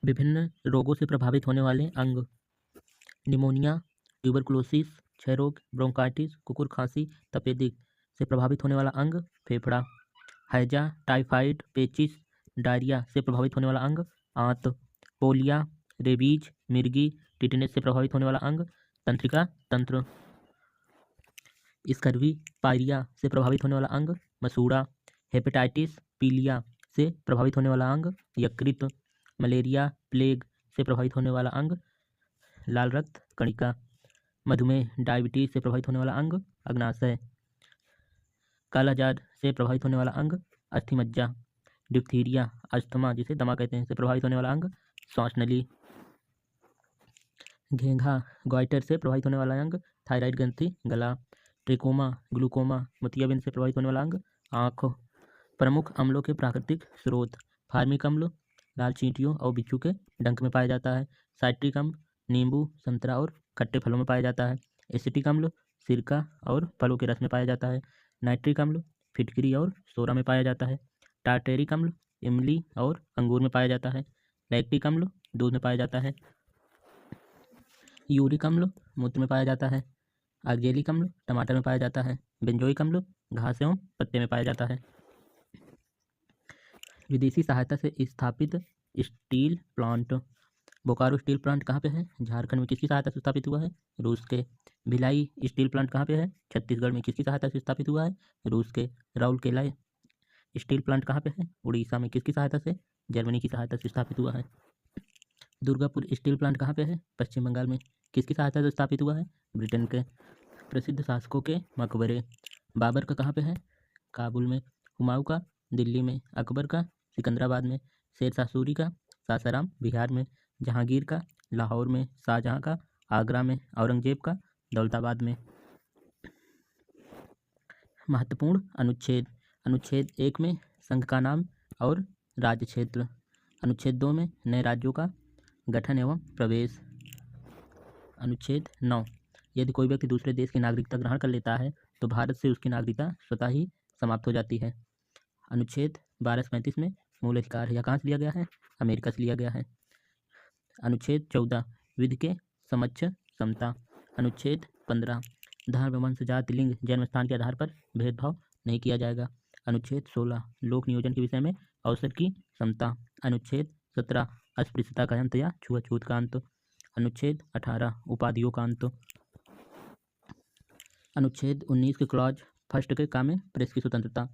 विभिन्न रोगों से प्रभावित होने वाले अंग: निमोनिया, ट्यूबरकुलोसिस, क्षय रोग, ब्रोंकाइटिस, कुकुर खांसी, तपेदिक से प्रभावित होने वाला अंग फेफड़ा। हैजा, टाइफाइड, पेचिस, डायरिया से प्रभावित होने वाला अंग आंत। पोलिया, रेबीज, मिर्गी, टिटनेस से प्रभावित होने वाला अंग तंत्रिका तंत्र। स्कर्वी, पायरिया से प्रभावित होने वाला अंग मसूड़ा। हेपेटाइटिस, पीलिया से प्रभावित होने वाला अंग यकृत। मलेरिया, प्लेग से प्रभावित होने वाला अंग लाल रक्त कणिका। मधुमेह, डायबिटीज से प्रभावित होने वाला अंग अग्नाशय। कालाजार से प्रभावित होने वाला अंग अस्थिमज्जा। डिप्थीरिया, अस्थमा जिसे दमा कहते हैं, से प्रभावित होने वाला अंग श्वास नली। घेंघा, गॉइटर से प्रभावित होने वाला अंग थायराइड ग्रंथि गला। ट्रिकोमा, ग्लूकोमा, मोतियाबिंद से प्रभावित होने वाला अंग आँख। प्रमुख अम्लों के प्राकृतिक स्रोत: फार्मिक अम्ल लाल चींटियों और बिच्छू के डंक में पाया जाता है। साइट्रिक अम्ल नींबू, संतरा और खट्टे फलों में पाया जाता है। एसिटिक अम्ल सिरका और फलों के रस में पाया जाता है। नाइट्रिक अम्ल फिटकरी और सोरा में पाया जाता है। टार्टेरिक अम्ल इमली और अंगूर में पाया जाता है। लैक्टिक अम्ल दूध में पाया जाता है। यूरिक अम्ल मूत्र में पाया जाता है। ऑक्जेलिक अम्ल टमाटर में पाया जाता है। बेंजोइक अम्ल घास एवं पत्ते में पाया जाता है। विदेशी सहायता से स्थापित steel plant: Bokaro steel plant कहाँ पे है? झारखंड में। किसकी सहायता से स्थापित हुआ है? रूस के। भिलाई स्टील प्लांट कहाँ पे है? छत्तीसगढ़ में। किसकी सहायता से स्थापित हुआ है? रूस के। राउरकेला स्टील प्लांट कहाँ पे है? उड़ीसा में। किसकी सहायता से? जर्मनी की सहायता से स्थापित हुआ है। दुर्गापुर स्टील प्लांट कहाँ पे है? पश्चिम बंगाल में। किसकी सहायता से स्थापित हुआ है? ब्रिटेन के। प्रसिद्ध शासकों के मकबरे: बाबर का कहाँ पे है? काबुल में। हुमायूं का दिल्ली में। अकबर का सिकंदराबाद में। शेरशाह सूरी का सासाराम बिहार में। जहांगीर का लाहौर में। शाहजहां का आगरा में। औरंगजेब का दौलताबाद में। महत्वपूर्ण अनुच्छेद: अनुच्छेद 1 में संघ का नाम और राज्य क्षेत्र। अनुच्छेद 2 में नए राज्यों का गठन एवं प्रवेश। अनुच्छेद 9, यदि कोई व्यक्ति दूसरे देश की नागरिकता ग्रहण कर लेता है तो भारत से उसकी नागरिकता स्वतः ही समाप्त हो जाती है। अनुच्छेद 12 से 35 में मूल अधिकार है। यह कहाँ से लिया गया है? अमेरिका से लिया गया है। अनुच्छेद 14 विधि के समक्ष समता। अनुच्छेद 15 धर्म, वंश, जाति, लिंग, जन्म स्थान के आधार पर भेदभाव नहीं किया जाएगा। अनुच्छेद 16 लोक नियोजन के विषय में अवसर की समता। अनुच्छेद 17 अस्पृश्यता का अंत या छुआछूत का अंत। अनुच्छेद 18 उपाधियों का अंत। अनुच्छेद 19 के क्लॉज फर्स्ट के काम में प्रेस की स्वतंत्रता।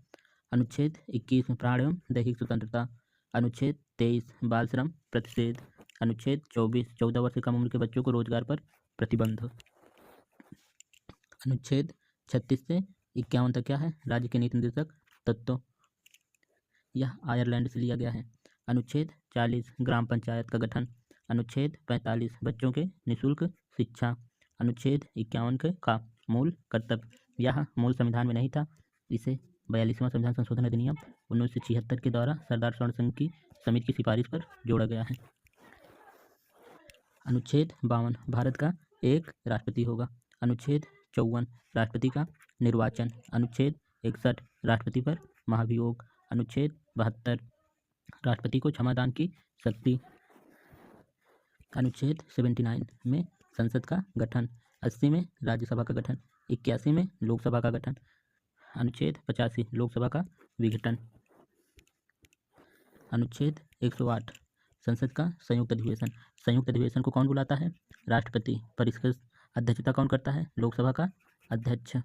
अनुच्छेद 21 में प्राण एवं दैहिक स्वतंत्रता। अनुच्छेद 23 बाल श्रम प्रतिषेध। अनुच्छेद 24 14 वर्ष से कम उम्र के बच्चों को रोजगार पर प्रतिबंध। अनुच्छेद 36 से 51 तक क्या है? राज्य के नीति निर्देशक तत्व। यह आयरलैंड से लिया गया है। अनुच्छेद 40 ग्राम पंचायत का गठन। अनुच्छेद 45 बच्चों के निःशुल्क शिक्षा। अनुच्छेद 51 का मूल कर्तव्य। यह मूल संविधान में नहीं था, इसे 42वां संविधान संशोधन अधिनियम 1976 के द्वारा सरदार स्वर्ण सिंह की समिति की सिफारिश पर जोड़ा गया है। अनुच्छेद 52 भारत का एक राष्ट्रपति होगा। अनुच्छेद 54 राष्ट्रपति का निर्वाचन। अनुच्छेद 61 राष्ट्रपति पर महाभियोग। अनुच्छेद 72 राष्ट्रपति को क्षमादान की शक्ति। अनुच्छेद 79 में संसद का गठन। 80 में राज्यसभा का गठन। 81 में लोकसभा का गठन। अनुच्छेद 85 लोकसभा का विघटन। अनुच्छेद 108 संसद का संयुक्त अधिवेशन। संयुक्त अधिवेशन को कौन बुलाता है? राष्ट्रपति। पर इसकी अध्यक्षता कौन करता है? लोकसभा का अध्यक्ष।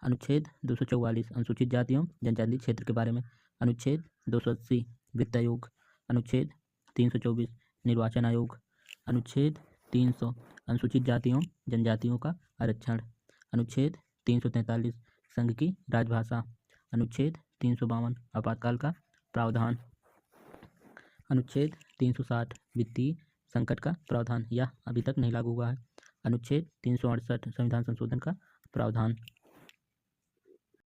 अनुच्छेद 244 अनुसूचित जाति एवं जनजाति क्षेत्र के बारे में। अनुच्छेद 280 वित्त आयोग। अनुच्छेद 324 निर्वाचन आयोग। अनुच्छेद 300 अनुसूचित जाति एवं जनजातियों का आरक्षण। अनुच्छेद 343 संघ की राजभाषा। अनुच्छेद 352 आपातकाल का प्रावधान। अनुच्छेद 360 वित्तीय संकट का प्रावधान, यह अभी तक नहीं लागू हुआ है। अनुच्छेद 368 संविधान संशोधन का प्रावधान।